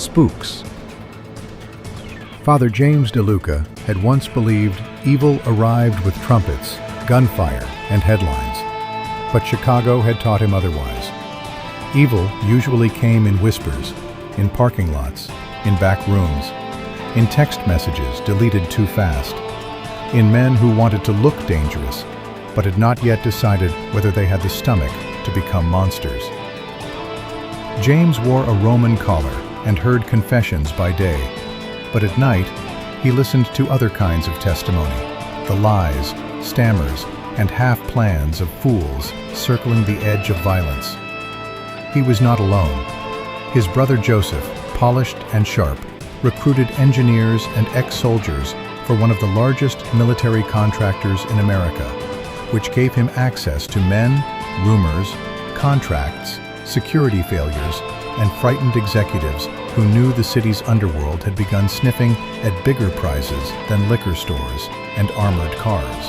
Spooks. Father James DeLuca had once believed evil arrived with trumpets, gunfire, and headlines. But Chicago had taught him otherwise. Evil usually came in whispers, in parking lots, in back rooms, in text messages deleted too fast, in men who wanted to look dangerous, but had not yet decided whether they had the stomach to become monsters. James wore a Roman collar and heard confessions by day, but at night he listened to other kinds of testimony, the lies, stammers, and half-plans of fools circling the edge of violence. He was not alone. His brother Joseph, polished and sharp, recruited engineers and ex-soldiers for one of the largest military contractors in America, which gave him access to men, rumors, contracts, security failures, and frightened executives who knew the city's underworld had begun sniffing at bigger prizes than liquor stores and armored cars.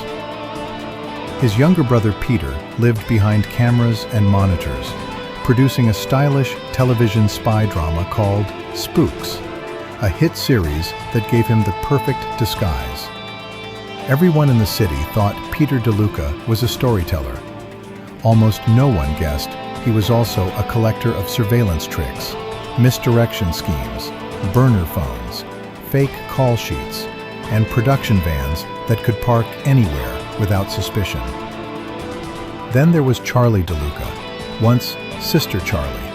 His younger brother Peter lived behind cameras and monitors, producing a stylish television spy drama called Spooks, a hit series that gave him the perfect disguise. Everyone in the city thought Peter DeLuca was a storyteller. Almost no one guessed he was also a collector of surveillance tricks, misdirection schemes, burner phones, fake call sheets, and production vans that could park anywhere without suspicion. Then there was Charlie DeLuca, once Sister Charlie,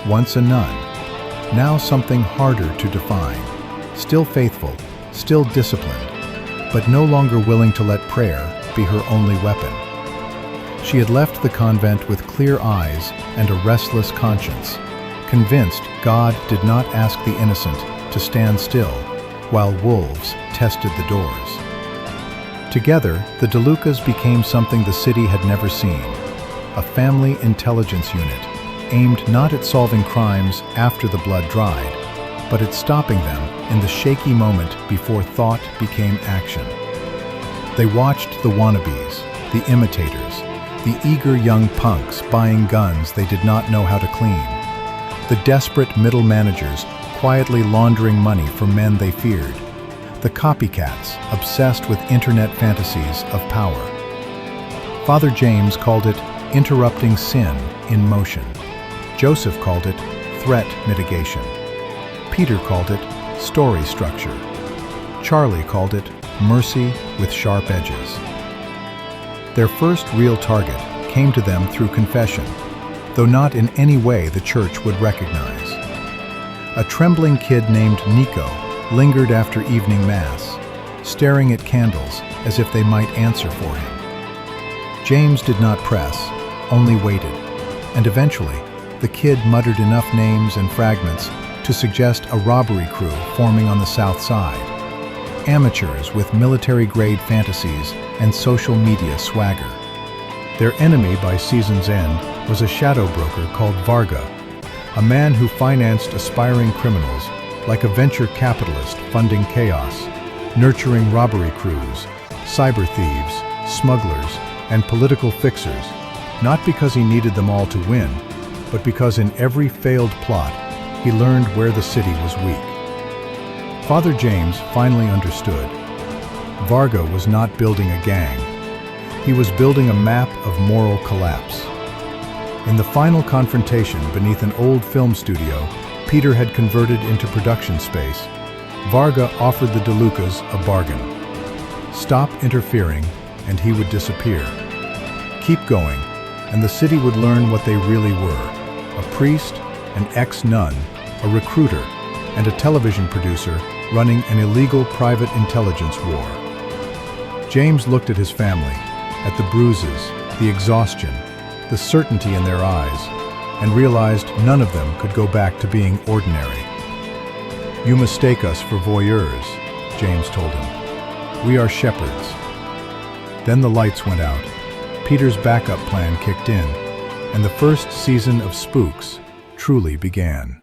once a nun, now something harder to define, still faithful, still disciplined, but no longer willing to let prayer be her only weapon. She had left the convent with clear eyes and a restless conscience, convinced God did not ask the innocent to stand still while wolves tested the doors. Together, the DeLucas became something the city had never seen, a family intelligence unit aimed not at solving crimes after the blood dried, but at stopping them in the shaky moment before thought became action. They watched the wannabes, the imitators, the eager young punks buying guns they did not know how to clean, the desperate middle managers quietly laundering money from men they feared, the copycats obsessed with internet fantasies of power. Father James called it interrupting sin in motion. Joseph called it threat mitigation. Peter called it story structure. Charlie called it mercy with sharp edges. Their first real target came to them through confession, though not in any way the church would recognize. A trembling kid named Nico lingered after evening mass, staring at candles as if they might answer for him. James did not press, only waited, and eventually the kid muttered enough names and fragments to suggest a robbery crew forming on the south side. Amateurs with military-grade fantasies and social media swagger. Their enemy by season's end was a shadow broker called Varga, a man who financed aspiring criminals like a venture capitalist funding chaos, nurturing robbery crews, cyber thieves, smugglers, and political fixers, not because he needed them all to win, but because in every failed plot, he learned where the city was weak. Father James finally understood. Varga was not building a gang. He was building a map of moral collapse. In the final confrontation beneath an old film studio Peter had converted into production space, Varga offered the DeLucas a bargain. Stop interfering, and he would disappear. Keep going, and the city would learn what they really were: a priest, an ex-nun, a recruiter, and a television producer running an illegal private intelligence war. James looked at his family, at the bruises, the exhaustion, the certainty in their eyes, and realized none of them could go back to being ordinary. "You mistake us for voyeurs," James told him. "We are shepherds." Then the lights went out. Peter's backup plan kicked in, and the first season of Spooks truly began.